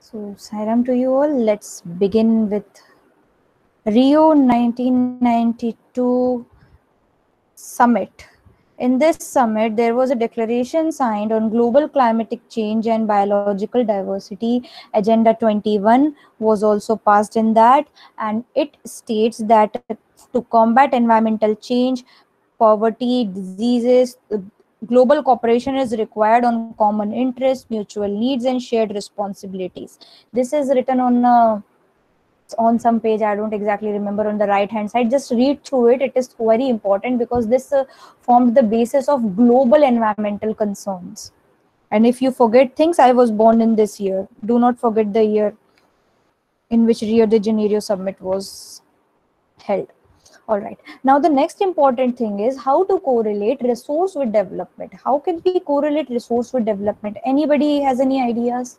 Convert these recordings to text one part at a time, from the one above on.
So, Sairam to you all. Let's begin with Rio 1992 summit. In this summit, there was a declaration signed on global climatic change and biological diversity. Agenda 21 was also passed in that, and it states that to combat environmental change, poverty, diseases, global cooperation is required on common interests, mutual needs, and shared responsibilities. This is written on some page, I don't exactly remember, on the right hand side. Just read through it. It is very important because this formed the basis of global environmental concerns. And if you forget things, I was born in this year. Do not forget the year in which Rio de Janeiro summit was held. All right, now the next important thing is how to correlate resource with development. How can we correlate resource with development? Anybody has any ideas?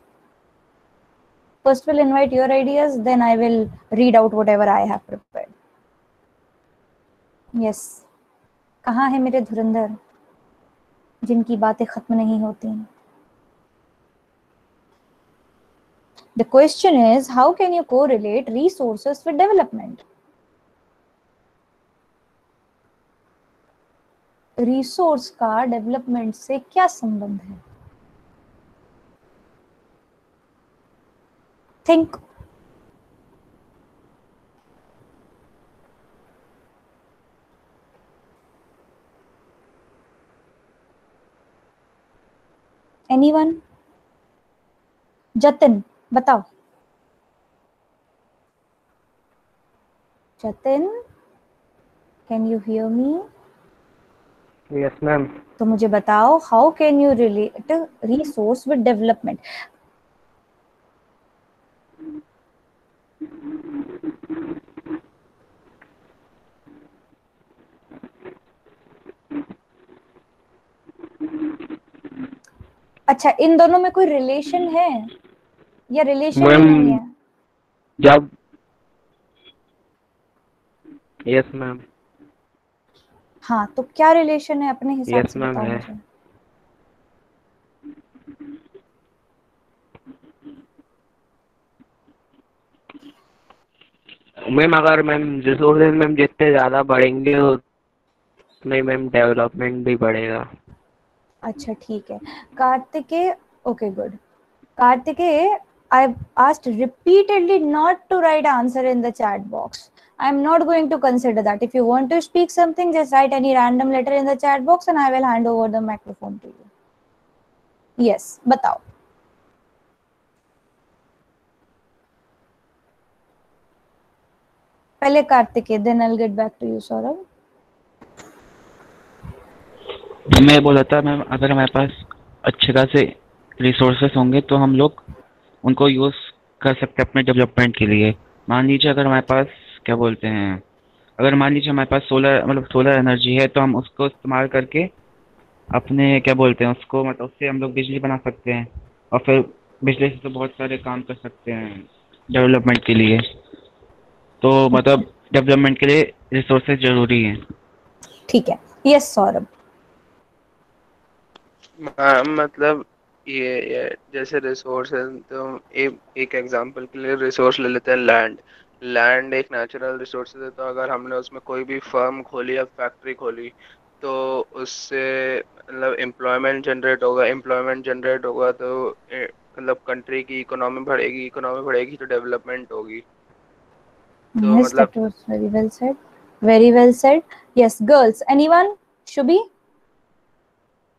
First we'll invite your ideas, then I will read out whatever I have prepared. Yes, कहाँ है मेरे धुरंधर जिनकी बातें खत्म नहीं होती? The question is, how can you correlate resources with development? Resource का development से क्या संबंध है? थिंक. एनीवन? जतिन बताओ. Jatin, can you hear me? Yes ma'am. तो मुझे बताओ, how can you relate resource with development? अच्छा, इन दोनों में कोई रिलेशन है या रिलेशन ही नहीं है? जब यस मैम. हाँ, तो क्या रिलेशन है अपने हिसाब यस से मैम बताओ है. मुझे. मैम अगर मैम रिसोर्सेज मैम जितने ज़्यादा बढ़ेंगे उतने मैम डेवलपमेंट भी बढ़ेगा. अच्छा ठीक है. Kartikeya, okay good. Kartikeya, I've asked repeatedly not to write answer in the chat box. I'm not going to consider that. If you want to speak something, just write any random letter in the chat box and I will hand over the microphone to you. Yes, बताओ. पहले Kartikeya, then I'll get back to you, Saurabh. मैं बोला था ma'am, अगर हमारे पास अच्छे खासे resources होंगे तो हम लोग उनको यूज़ कर सकते हैं अपने डेवलपमेंट के लिए. मान लीजिए अगर हमारे पास क्या बोलते हैं, अगर मान लीजिए हमारे पास सोलर एनर्जी है तो हम उसको इस्तेमाल करके अपने क्या बोलते हैं उसको मतलब उससे हम लोग बिजली बना सकते हैं और फिर बिजली से तो बहुत सारे काम कर सकते हैं डेवलपमेंट के लिए. तो मतलब डेवलपमेंट के लिए रिसोर्सेज जरूरी हैं. ठीक है. यस सौरभ. मतलब ये जैसे रिसोर्स है तो एक एग्जांपल के लिए रिसोर्स ले लेते हैं लैंड. लैंड एक नेचुरल रिसोर्स है, तो अगर हमने उसमें कोई भी फर्म खोली या फैक्ट्री खोली तो उससे मतलब एम्प्लॉयमेंट जनरेट होगा तो मतलब कंट्री की इकोनॉमी बढ़ेगी तो डेवलपमेंट होगी. तो Yes, मतलब that was very well said. Very well said. Yes, girls. Anyone? Shubhi?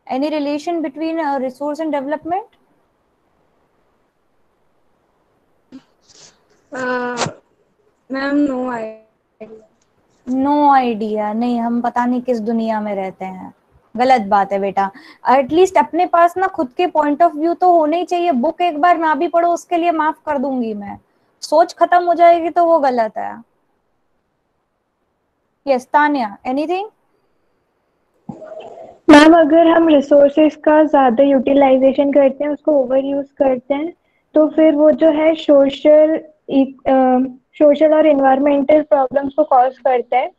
Any relation between resource and development? Ma'am no idea. No idea. नहीं, हम पता नहीं किस दुनिया में रहते हैं. गलत बात है बेटा. एटलीस्ट अपने पास ना खुद के पॉइंट ऑफ व्यू तो होने ही चाहिए. बुक एक बार ना भी पढ़ो उसके लिए माफ कर दूंगी मैं. सोच खत्म हो जाएगी तो वो गलत है. Yes Tanya, anything? मैम अगर हम रिसोर्सेज का ज़्यादा यूटिलाइजेशन करते हैं, उसको ओवर यूज करते हैं, तो फिर वो जो है सोशल और इन्वायरमेंटल प्रॉब्लम्स को कॉज करता है.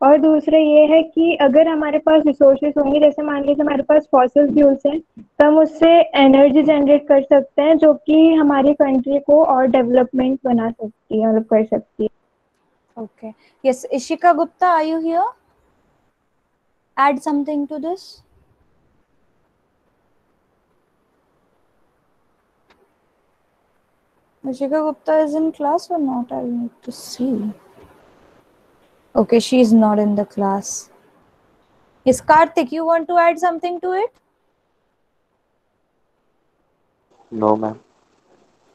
और दूसरा ये है कि अगर हमारे पास रिसोर्सेज होंगे, जैसे मान लीजिए हमारे पास फॉसिल फ्यूल्स हैं, तो हम उससे एनर्जी जनरेट कर सकते हैं जो कि हमारी कंट्री को और डेवलपमेंट बना सकती है, मतलब कर सकती है। Okay. Yes, Ishika Gupta, are you here? Add something to this. Ishika Gupta is in class or not? I need to see. Okay, she is not in the class. Yes, Karthik, you want to add something to it? No ma'am.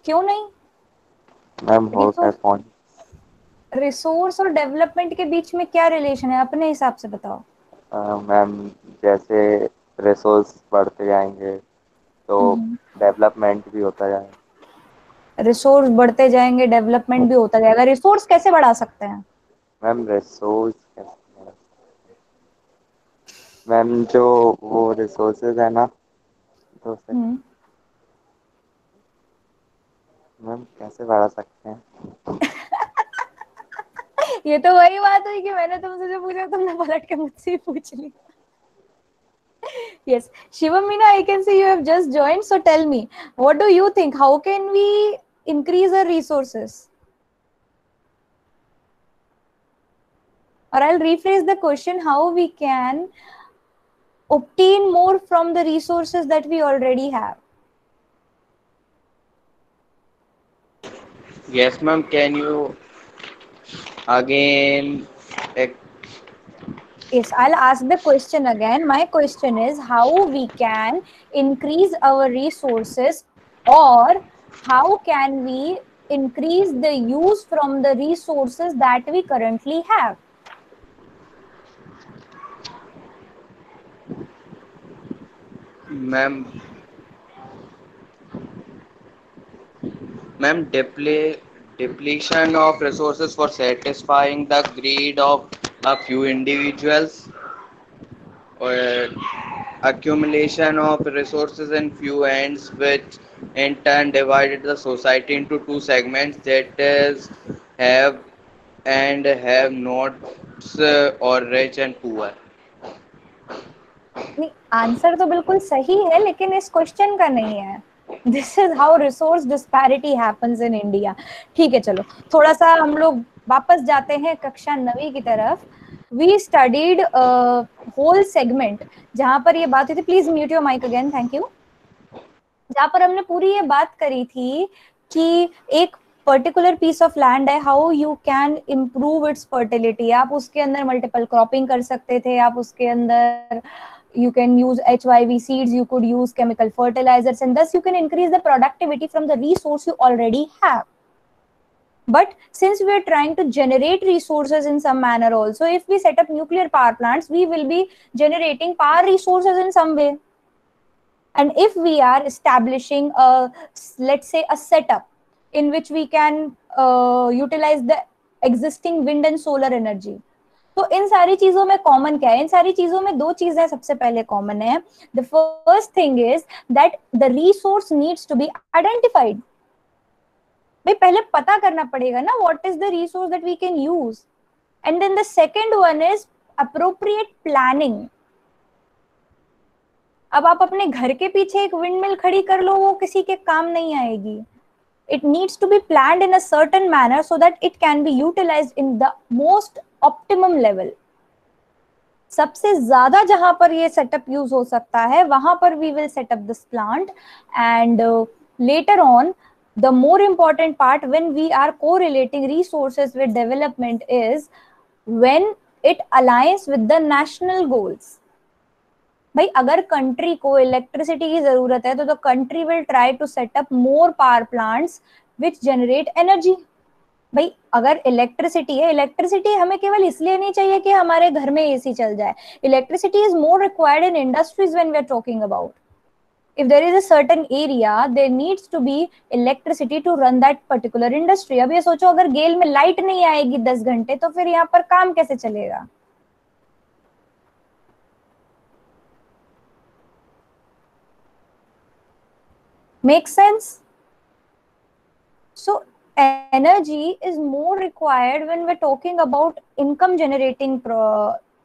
क्यों नहीं? Ma'am हो गए resource point. Resource और development के बीच में क्या relation है, अपने हिसाब से बताओ। मैम जैसे रिसोर्स बढ़ते जाएंगे तो डेवलपमेंट भी होता जाएगा। रिसोर्स बढ़ते जाएंगे, डेवलपमेंट भी होता जाएगा। रिसोर्स कैसे बढ़ा सकते हैं? मैम रिसोर्स कैसे, मैम जो वो रिसोर्सेज है ना, तो उसे मैम कैसे बढ़ा सकते हैं? ये तो वही बात हुई कि मैंने तुमसे जो पूछा तुमने पलट के मुझसे ही पूछ लिया। Yes, Shivamina, I can see you have just joined. So tell me, what do you think? How can we increase our resources? Or I'll rephrase the question: how we can obtain more from the resources that we already have? Yes, ma'am. Can you again? Yes, I'll ask the question again. My question is how we can increase our resources, or how can we increase the use from the resources that we currently have? Ma'am, depletion of resources for satisfying the greed of a few individuals, or accumulation of resources in few hands, which in turn divided the society into two segments, that is, have and have nots, or rich and poor. नहीं, answer तो बिल्कुल सही है लेकिन इस question का नहीं है। This is how resource disparity happens in India. ठीक है, चलो थोड़ा सा हम लोग वापस जाते हैं कक्षा 9वीं की तरफ। वी स्टडीड होल सेगमेंट जहां पर ये बात हुई थी। Please mute your mic again, thank you. जहां पर हमने पूरी ये बात करी थी कि एक पर्टिकुलर पीस ऑफ लैंड है, how you can improve it's fertility. आप उसके अंदर मल्टीपल क्रॉपिंग कर सकते थे, आप उसके अंदर you can use HYV seeds, you could use chemical fertilizers, and thus you can increase the productivity from the resource you already have. But since we are trying to generate resources in some manner also, if we set up nuclear power plants, we will be generating power resources in some way. And if we are establishing a, let's say, a setup in which we can utilize the existing wind and solar energy, तो इन सारी चीजों में common क्या है? इन सारी चीजों में दो चीजें सबसे पहले कॉमन है। The first thing is that the resource needs to be identified. भाई पहले पता करना पड़ेगा ना what is the resource that we can use. And then the second one is appropriate planning. अब आप अपने घर के पीछे एक विंड मिल खड़ी कर लो, वो किसी के काम नहीं आएगी। It needs to be planned in a certain manner so that it can be utilized in the most optimum level. सबसे ज्यादा जहां पर ये सेटअप यूज हो सकता है वहां पर we will set up this plant. And later on the more important part when we are correlating resources with development is when it aligns with the national goals. भाई अगर कंट्री को electricity की जरूरत है तो country will try to set up more power plants which generate energy. भाई अगर electricity है, इलेक्ट्रिसिटी हमें केवल इसलिए नहीं चाहिए कि हमारे घर में एसी चल जाए। Electricity is more required in industries when we are talking about. if there is a certain area there needs to be electricity to run that particular industry। अब ये सोचो अगर गेल में लाइट नहीं आएगी 10 घंटे तो फिर यहाँ पर काम कैसे चलेगा? Make sense? So energy is more required when we're talking about income generating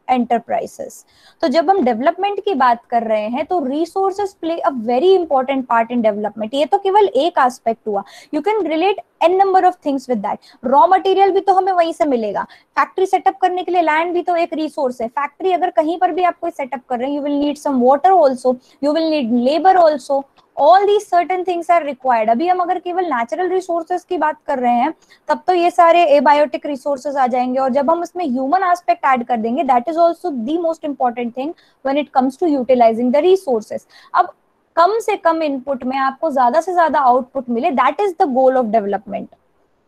enterprises. तो जब हम डेवलपमेंट की बात कर रहे हैं तो resources play a very important part in development. ये तो केवल एक एस्पेक्ट हुआ. You can relate an number of things with that. Raw material भी तो हमें वहीं से मिलेगा. फैक्ट्री सेटअप करने के लिए लैंड भी तो एक रिसोर्स है. फैक्ट्री अगर कहीं पर भी आप कोई सेटअप कर रहे हैं, you will need some water also, you will need labour also. All these certain things are required. अभी हम अगर केवल नेचुरल रिसोर्सेज की बात कर रहे हैं तब तो ये सारे एबायोटिक रिसोर्सेज आ जाएंगे, और जब हम इसमें ह्यूमन एस्पेक्ट ऐड कर देंगे, that is also the most important thing when it comes to utilising the resources. अब कम से कम इनपुट में आपको ज्यादा से ज्यादा आउटपुट मिले, that is the goal of development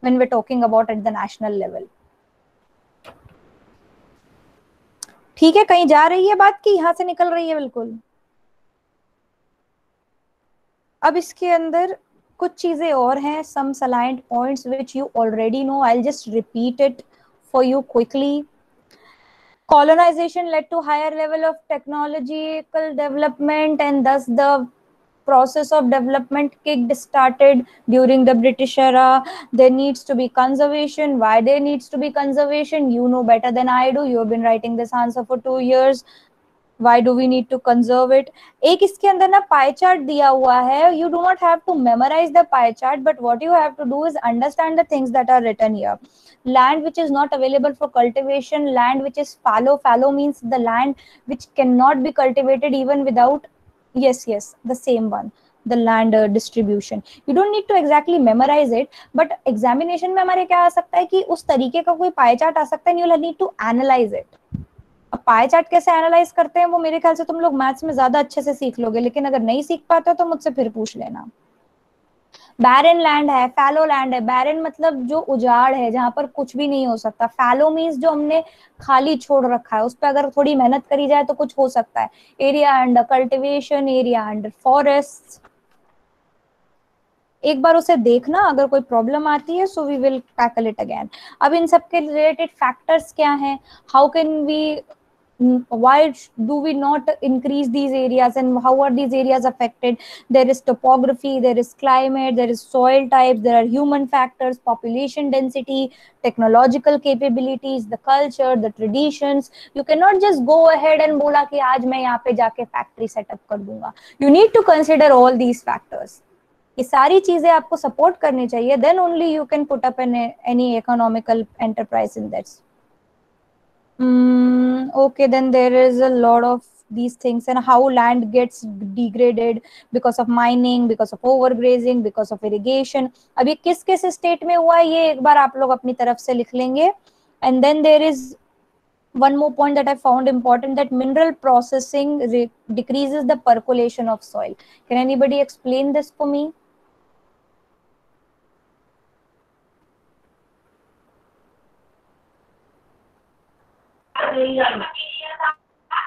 when we are talking about at the national level. ठीक है, कहीं जा रही है बात की यहां से निकल रही है? बिल्कुल. अब इसके अंदर कुछ चीजें और हैं, some salient points which you already know. I'll just repeat it for you quickly. Colonization led to higher level of technological development, and thus the process of development started during the British era. There needs to be conservation. Why there needs to be conservation? You know better than I do. You have been writing this answer for 2 years. Why do we need to conserve it? एक इसके अंदर ना pie chart दिया हुआ है. You do not have to memorize the pie chart, but what you have to do is understand the things that are written here. Land which is not available for cultivation, land which is fallow. Fallow means the land which cannot be cultivated even without, yes, the same one, the land distribution. You don't need to exactly memorize it, but examination में हमारे क्या आ सकता है कि उस तरीके का कोई पाई चार्ट आ सकता है, and you'll need to analyze it. अब पाई चार्ट कैसे एनालाइज करते हैं वो मेरे ख्याल से तुम लोग मैथ्स में ज्यादा अच्छे से सीख लोगे, लेकिन अगर नहीं सीख पाते हो तो मुझसे फिर पूछ लेना. बैरन लैंड है, फैलो लैंड है. बैरन मतलब जो उजाड़ है, जहां पर कुछ भी नहीं हो सकता. फैलो मीन्स जो हमने खाली छोड़ रखा है, उस पर अगर थोड़ी मेहनत करी जाए तो कुछ हो सकता है. Area under cultivation, area under forest. एक बार उसे देखना, अगर कोई प्रॉब्लम आती है so we will tackle it again. अब इन सब के रिलेटेड फैक्टर्स क्या हैं? How can we, why do we not increase these areas, and how are these areas affected? There is topography, there is climate, there is soil types, there are human factors, population density, technological capabilities, the culture, the traditions. You cannot just go ahead and बोला कि आज मैं यहाँ पे जाके factory setup कर दूंगा. You need to consider all these factors. ये सारी चीजें आपको सपोर्ट करनी चाहिए, then only you can put up any economical enterprise in that. Okay, then there is a lot of these things, and how land gets degraded because of mining, because of overgrazing, because of irrigation. अब ये किस किस state में हुआ है ये एक बार आप लोग अपनी तरफ से लिख लेंगे. And then there is one more point that I found important, that mineral processing decreases the percolation of soil. Can anybody explain this for me?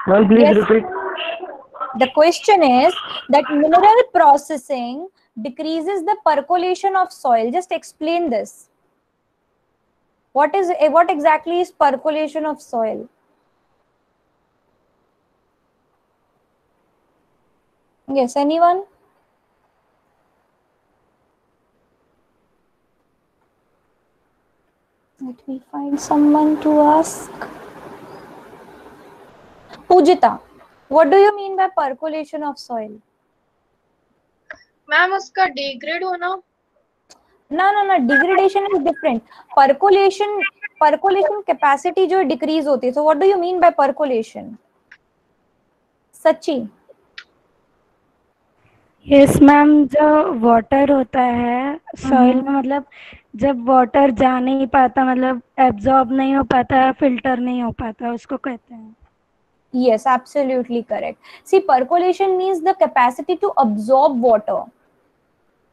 Well, please Yes. repeat. The question is that mineral processing decreases the percolation of soil. Just explain this. What exactly is percolation of soil? Yes, anyone? Let me find someone to ask. Pujita, what do you mean by percolation of soil? Ma'am उसका degrade होना. No, degradation is different. Percolation capacity जो decrease होती है. So what do you mean by percolation? सच्ची? Yes ma'am, जो water होता है soil में, मतलब जब वाटर जा नहीं पाता, मतलब एब्जॉर्ब नहीं हो पाता, फिल्टर नहीं हो पाता, उसको कहते हैं. Yes, absolutely correct. See, percolation means the capacity to absorb water.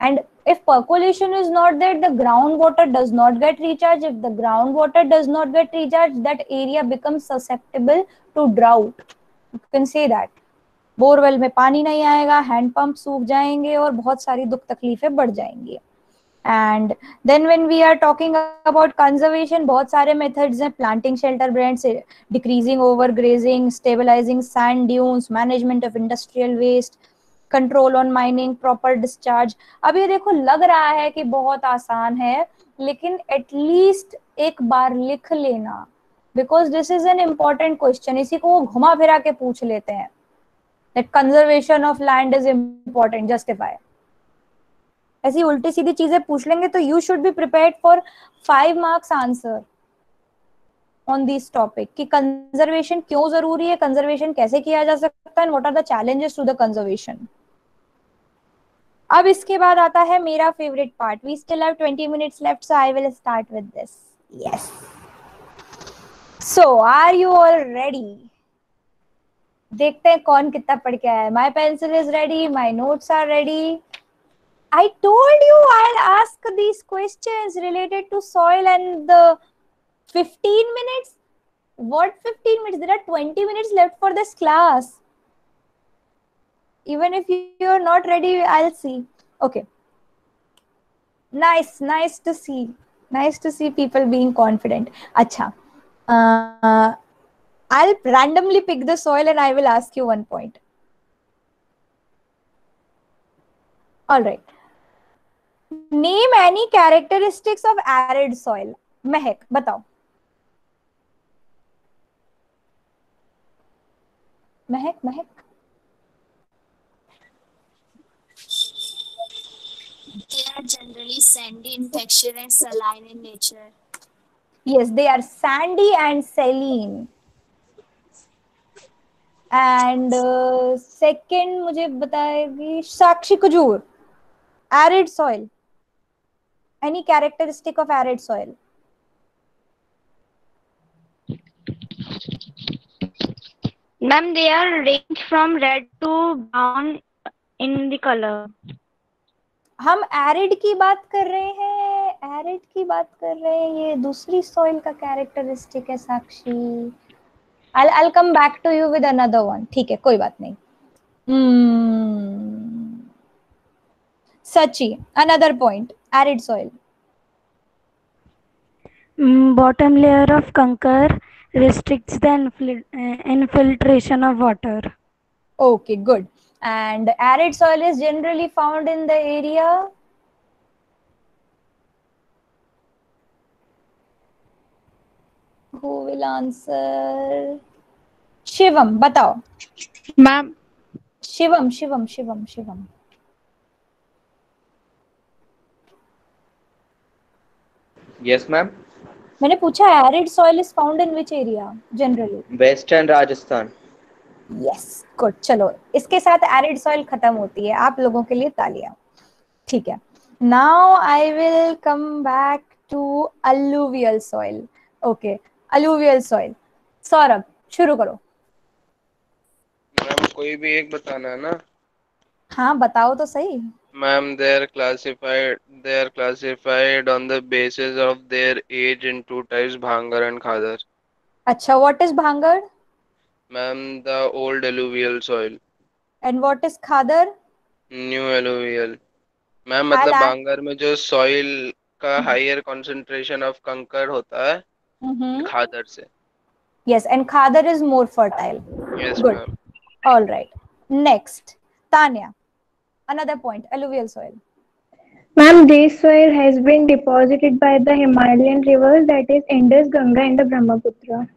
And if percolation is not there, the groundwater does not get recharged. If the groundwater does not get recharged, that area becomes susceptible to drought. You can say that. Borewell में पानी नहीं आएगा, hand pump सूख जाएंगे और बहुत सारी दुख तकलीफें बढ़ जाएंगी. And then when we are talking about conservation, बहुत सारे methods हैं. Planting shelter brands, decreasing overgrazing, stabilizing sand dunes, management of industrial waste, control on mining, proper discharge. अब ये देखो लग रहा है कि बहुत आसान है, लेकिन एटलीस्ट एक बार लिख लेना, because this is an important question. इसी को वो घुमा फिरा के पूछ लेते हैं, that conservation of land is important, justify. ऐसी उल्टी सीधी चीजें पूछ लेंगे तो you should be prepared for 5 marks answer on this topic कि कंजर्वेशन क्यों जरूरी है, कंजर्वेशन कैसे किया जा सकता है, and what are the challenges to the conservation. अब इसके बाद आता है मेरा favourite part. We still have 20 minutes left, so I will start with this. Yes, so are you all ready? देखते हैं कौन कितना पढ़ के आया है. My pencil is ready, my notes are ready. I told you I'll ask these questions related to soil and the 15 minutes. What 15 minutes? There are 20 minutes left for this class. Even if you're not ready, I'll see. Okay. Nice to see. Nice to see people being confident. Acha. I'll randomly pick the soil and I will ask you one point. All right. Name any characteristics of arid soil. महक बताओ. महक. They are generally sandy in texture and saline in nature. Yes, they are sandy and saline. And second मुझे बताएगी साक्षी Kujur. Arid soil. Any characteristic of arid soil? Ma'am, they are range from red to brown in the color. हम arid की बात कर रहे हैं, ये दूसरी सॉइल का कैरेक्टरिस्टिक है साक्षी. I'll come back to you with another one. ठीक है, कोई बात नहीं. Sachi, another point. Arid soil. Bottom layer of conker restricts the infiltration of water. Okay, good. And arid soil is generally found in the area. Who will answer? Shivam, बताओ. Ma'am Shivam. Yes, ma'am. मैंने पूछा arid soil is found in which area generally? Western Rajasthan. Yes, good. चलो इसके साथ arid soil खत्म होती है. आप लोगों के लिए तालियां. ठीक है. Now I will come back to alluvial soil. Okay, alluvial soil. Saurabh शुरू करो. मैम कोई भी एक बताना है ना. हाँ बताओ तो सही. Ma'am, they are classified on the basis of their age in two types, Bhangar and Khadar. अच्छा, what is Bhangar? Ma'am, the old alluvial soil. And what is Khadar? New alluvial. Ma'am, मतलब भांगर में जो soil का higher concentration of कंकर होता है, खादर से. Yes, and Khadar is more fertile. Yes, good. ma'am. All right. Next, Tanya. Another point, alluvial soil. Ma'am, this soil has been deposited by the Himalayan rivers, that is Indus, Ganga and the Brahmaputra.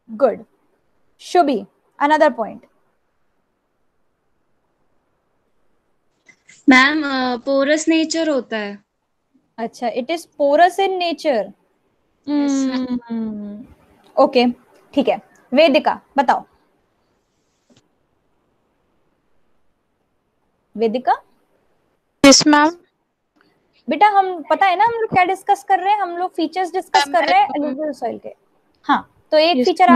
Good. Shubhi, another point. Ma'am porous nature होता है. अच्छा, it is porous in nature. Okay, ठीक है. वेदिका बताओ. Vedika. Yes ma'am. बेटा हम पता है ना हम लोग क्या डिस्कस कर रहे हैं, हम लोग फीचर्स डिस्कस कर रहे हैं एलुवियल सॉइल के. हाँ तो एक फीचर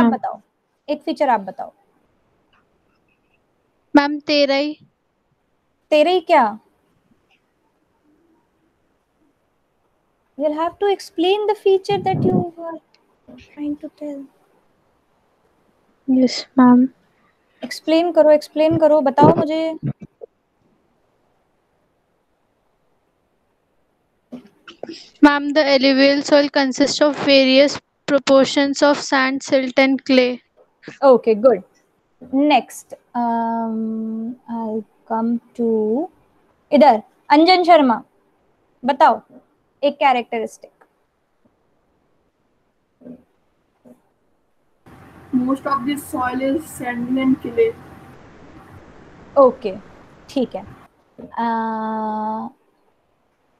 आप बताओ. मैम तेरई क्या? You'll have to explain the feature that you are trying to tell. Yes ma'am. Explain करो बताओ मुझे. Ma'am, the alluvial soil consists of various proportions of sand, silt, and clay. Okay, good. Next, I'll come to इधर अंजन शर्मा. बताओ. एक characteristic. Most of this soil is sand and clay. Okay ठीक है।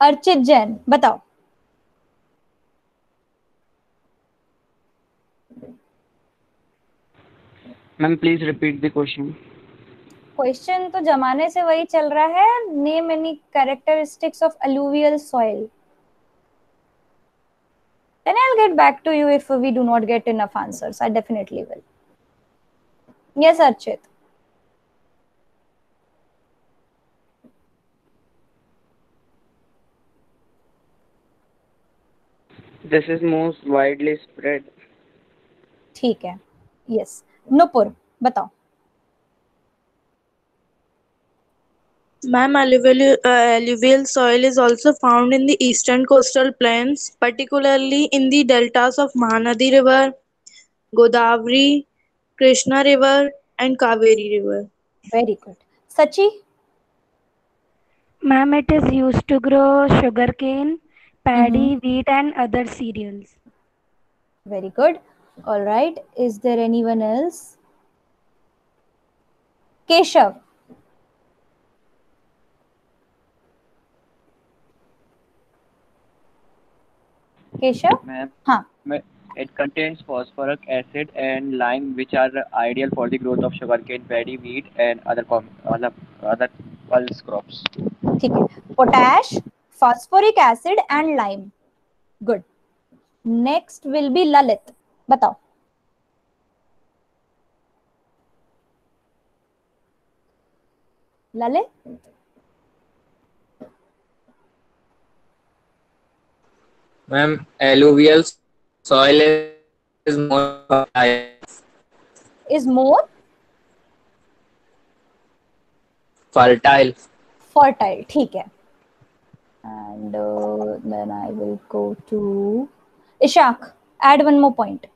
अर्चित जैन बताओ। Ma'am please repeat the question. Question तो जमाने से वही चल रहा है, name any characteristics of alluvial soil. Then I'll get back to you if we do not get enough answers. I definitely will. Yes, Archit. This is most widely spread. ठीक है। Yes. Nupur, बताओ। Ma'am, alluvial soil is also found in the eastern coastal plains, particularly in the deltas of Mahanadi River, Godavari, Krishna River, and Kaveri River. Very good. Sachi? Ma'am, it is used to grow sugarcane, paddy, wheat, and other cereals. Very good. All right. Is there anyone else? Keshav. Keshav? Ma'am, हाँ. it contains phosphoric acid and lime, which are ideal for the growth of sugarcane, paddy, wheat, and other pulse crops. ठीक है। Potash, phosphoric acid, and lime. Good. Next will be Lalit. बताओ। Lalit? Ma'am, alluvial soil is more fertile. Is more Fertile. fertile. ठीक है। And then I will go to Ishaq. Add one more point.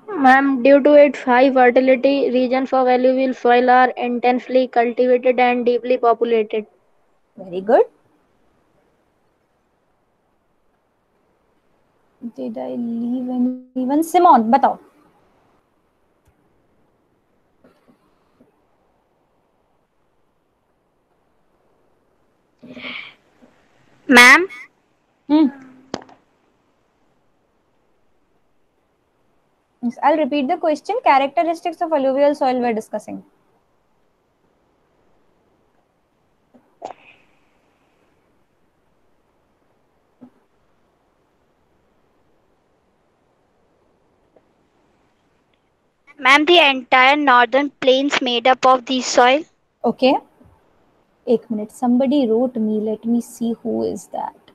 Ma'am, due to its high fertility, regions of alluvial soil are intensely cultivated and deeply populated. Very good. Did I leave anyone? Simon, बताओ। Ma'am, Yes, I'll repeat the question. Characteristics of alluvial soil we're discussing. ma'am, the entire northern plains made up of this soil. Okay. एक minute. Somebody wrote me. Let me see who is that.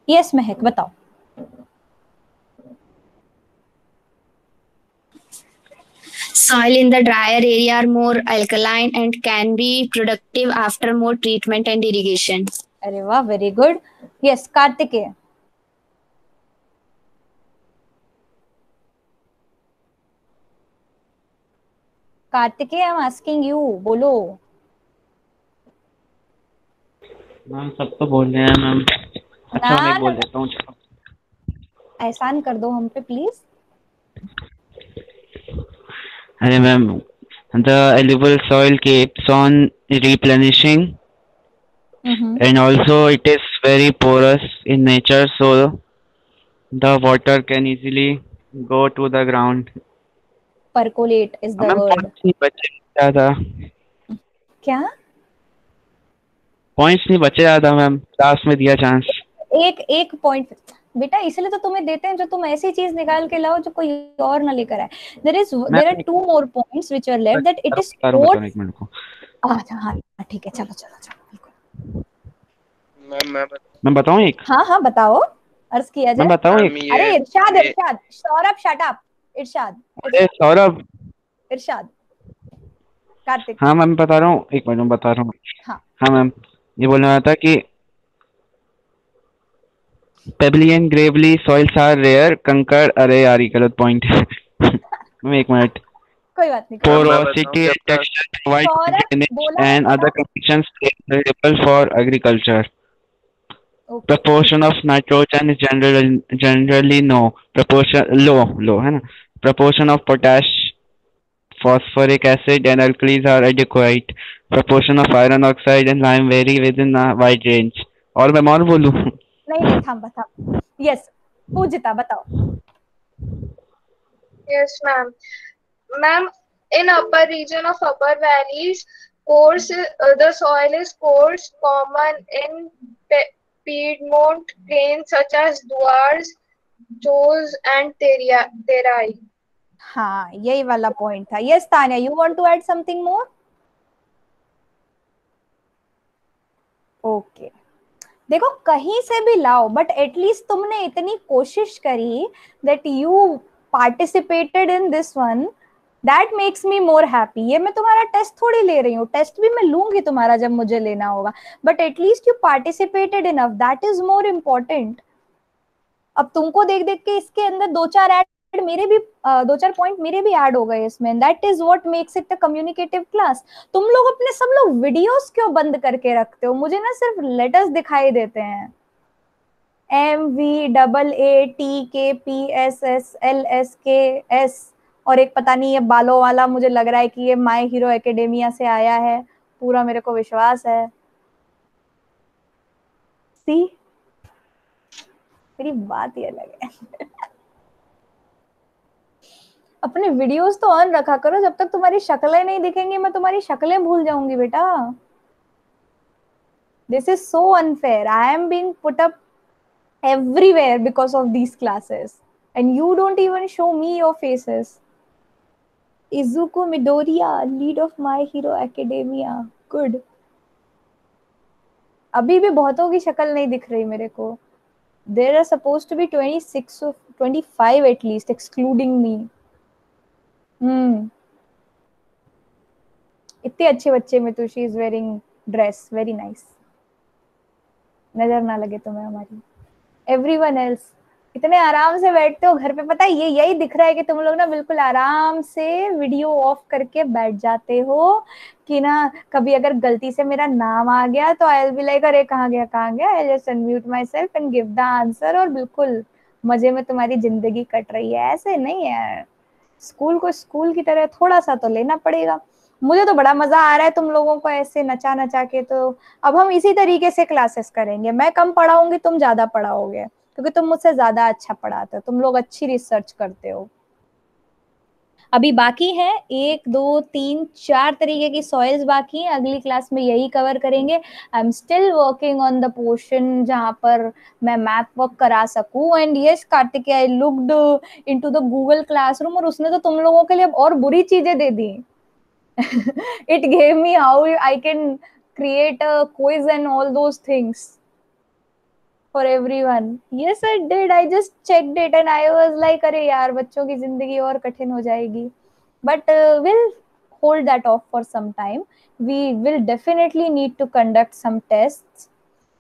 Yes, Mehak, बताओ। Soil in the drier area are more alkaline and can be productive after more treatment and irrigation. अरे वाह, very good. Yes, Kartikeya. Kartikeya, I'm asking you. बोलो। Ma'am सब तो बोल रहे हैं ma'am. अच्छा मैं बोल देता हूँ। एहसान कर दो हम पे प्लीज। अरे ma'am, the alluvial soil keeps on replenishing, and also it is very porous in nature, so the water can easily go to the ground. Percolate is the ma'am word. points नहीं बचे ज़्यादा। क्या? Points नहीं बचे ज़्यादा ma'am, last में दिया chance. एक पॉइंट बेटा, इसलिए तो तुम्हें देते हैं जो तुम ऐसी चीज निकाल के लाओ जो कोई और ना लेकर आए। There are 2 more points which are left, that it is stored. एक मिनट को। अच्छा हाँ ठीक है, चलो। मैं बताऊँ एक? हाँ बताओ, अर्ज किया जाए। मैं बताऊँ एक? अरे इरशाद, सौरभ शट अप। सौरभ। इरशाद। कार्तिक। हाँ मैम बता रहा हूँ, एक मिनट बता रहा हूँ। हाँ मैम, ये बोलना रहा था कि pebbly and gravelly soils are rare, कंकर, अरे यार ये गलत पॉइंट है। मैम एक मिनट, कोई बात नहीं। porosity and texture provide Saurabh drainage बोला and था other conditions favorable for agriculture. Okay Proportion of nitrogen is generally low है ना. Proportion of potash, phosphoric acid and alkalis are adequate. Proportion of iron oxide and lime vary within a wide range. और मैं और बोलूं? नहीं थाम बता। Yes पूजिता बताओ। Yes, ma'am. Ma'am, in upper region of upper valleys, coarse the soil is coarse, common in Piedmont plains such as Duars, Jos, and Terai. हाँ यही वाला पॉइंट था। Yes Tanya, you want to add something more? Okay देखो कहीं से भी लाओ, but at least तुमने इतनी कोशिश करी that you participated in this one, that makes me more happy. ये मैं तुम्हारा टेस्ट थोड़ी ले रही हूँ, टेस्ट भी मैं लूंगी तुम्हारा जब मुझे लेना होगा, but at least you participated enough, that is more important. अब तुमको देख देख के इसके अंदर दो चार पॉइंट मेरे भी ऐड हो गए इसमें, that is what makes it a communicative class. तुम लोग अपने सब लोग वीडियोस क्यों बंद करके रखते हो? मुझे ना सिर्फ लेटर्स दिखाई देते हैं, MVAATKPSSLSKS, और एक पता नहीं ये बालों वाला, मुझे लग रहा है कि ये माय हीरो एकेडेमिया से आया है, पूरा मेरे को विश्वास है। सी मेरी बात ही अलग है। अपने वीडियोस तो ऑन रखा करो, जब तक तुम्हारी शक्लें नहीं दिखेंगी मैं तुम्हारी शक्लें भूल जाऊंगी बेटा। This is so unfair. I am being put up everywhere because of these classes and you don't even show me your faces. Izuku Midoriya, lead of My Hero Academia. Good. अभी भी बहुतों की शक्ल नहीं दिख रही मेरे को। There are supposed to be 26 or 25 at least, excluding me. इतने अच्छे बच्चे में तो she is wearing dress, very nice. नजर ना लगे तुम्हें हमारी। Everyone else इतने आराम से बैठते हो घर पे, पता है ये यही दिख रहा है कि तुम लोग ना बिल्कुल आराम से वीडियो ऑफ करके बैठ जाते हो कि ना कभी अगर गलती से मेरा नाम आ गया तो आई विल बी लाइक अरे कहाँ गया, I just unmute my self and give the answer, और बिल्कुल मजे में तुम्हारी जिंदगी कट रही है। ऐसे नहीं है, स्कूल को स्कूल की तरह थोड़ा सा तो लेना पड़ेगा। मुझे तो बड़ा मजा आ रहा है तुम लोगों को ऐसे नचा नचा के, तो अब हम इसी तरीके से क्लासेस करेंगे। मैं कम पढ़ाऊंगी, तुम ज्यादा पढ़ाओगे, क्योंकि तुम मुझसे ज्यादा अच्छा पढ़ाते हो, तुम लोग अच्छी रिसर्च करते हो। अभी बाकी है 1 2 3 4 तरीके की सॉइल्स बाकी हैं, अगली क्लास में यही कवर करेंगे। I am still working on the portion जहां पर मैं मैथ वर्क करा सकूं। And yes Kartik, I looked into the Google classroom और उसने तो तुम लोगों के लिए और बुरी चीजें दे दी। It gave me how I can create a quiz and all those things for everyone. Yes, I did. I just checked it and I was like, अरे यार बच्चों की जिंदगी और कठिन हो जाएगी। But we'll hold that off for some time. We will definitely need to conduct some tests,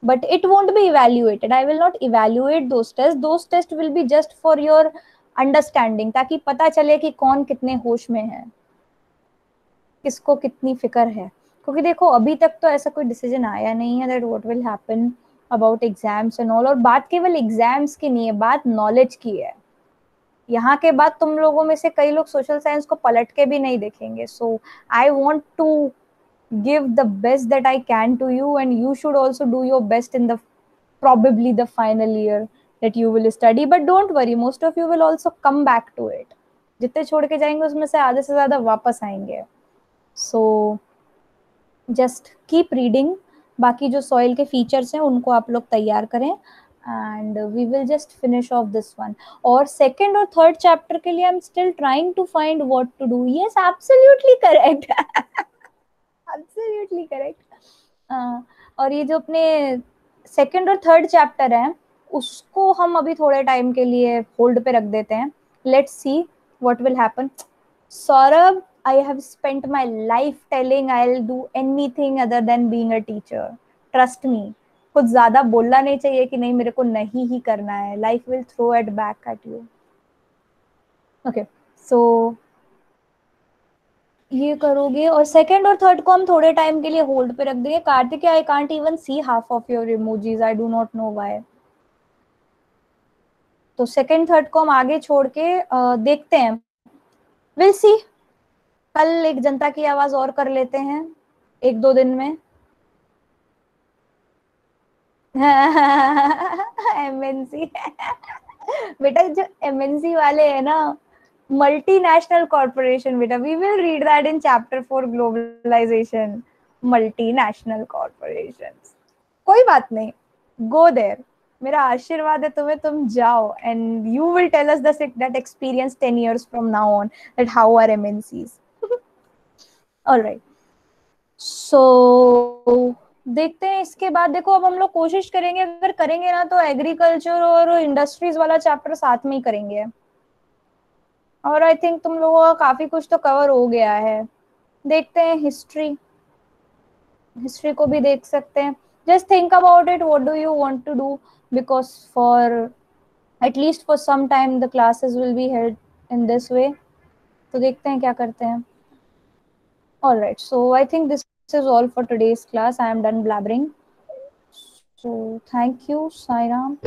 but it won't be evaluated. I will not evaluate those tests. Those tests will be just for your understanding, ताकि पता चले कि कौन कितने होश में है, किसको कितनी फिक्र है। क्योंकि देखो अभी तक तो ऐसा कोई डिसीजन आया नहीं है that what will happen about exams and all. और बात केवल एग्जाम्स की नहीं है, बात नॉलेज की है। यहाँ के बाद तुम लोगों में से कई लोग सोशल साइंस को पलट के भी नहीं देखेंगे। So I want to give the best that I can to you, and you should also do your best in the probably the final year that you will study. But don't worry, most of you will also come back to it. जितने छोड़ के जाएंगे उसमें से आधे से ज्यादा वापस आएंगे। So just keep reading. बाकी जो soil के features हैं उनको आप लोग तैयार करें and we will just finish off this one. और second और third chapter के लिए I'm still trying to find what to do. Yes, absolutely correct. Absolutely correct. और ये जो अपने सेकेंड और थर्ड चैप्टर है उसको हम अभी थोड़े टाइम के लिए होल्ड पे रख देते हैं। Let's see what will happen. Saurabh, I have spent my life telling I'll do anything other than being a teacher. Trust me. कुछ ज्यादा बोलना नहीं चाहिए कि नहीं मेरे को नहीं ही करना है। Life will throw it back at you. Okay, so ये करोगे और सेकंड और थर्ड को हम थोड़े टाइम के लिए होल्ड पे रख देंगे। Kartik, I can't even see half of your emojis, I do not know why. तो सेकंड थर्ड को हम आगे छोड़ के देखते हैं, विल सी। कल एक जनता की आवाज और कर लेते हैं 1-2 दिन में। एमएनसी बेटा, जो एमएनसी वाले है ना, मल्टीनेशनल कॉर्पोरेशन बेटा, we will read that in chapter 4 globalisation. Multinational corporations, कोई बात नहीं, गो देयर। मेरा आशीर्वाद है तुम्हें, तुम जाओ and you will tell us that experience 10 years from now on, that how are MNCs. all right, so देखते हैं इसके बाद। देखो अब हम लोग कोशिश करेंगे, अगर करेंगे ना तो एग्रीकल्चर और इंडस्ट्रीज वाला चैप्टर साथ में ही करेंगे। और आई थिंक तुम लोगों का काफी कुछ तो कवर हो गया है। देखते हैं हिस्ट्री को भी देख सकते हैं। Just think about it, what do you want to do, because for at least for some time the classes will be held in this way. तो देखते हैं क्या करते हैं। All right, so I think this is all for today's class. I am done blabbering. So thank you, Sairam.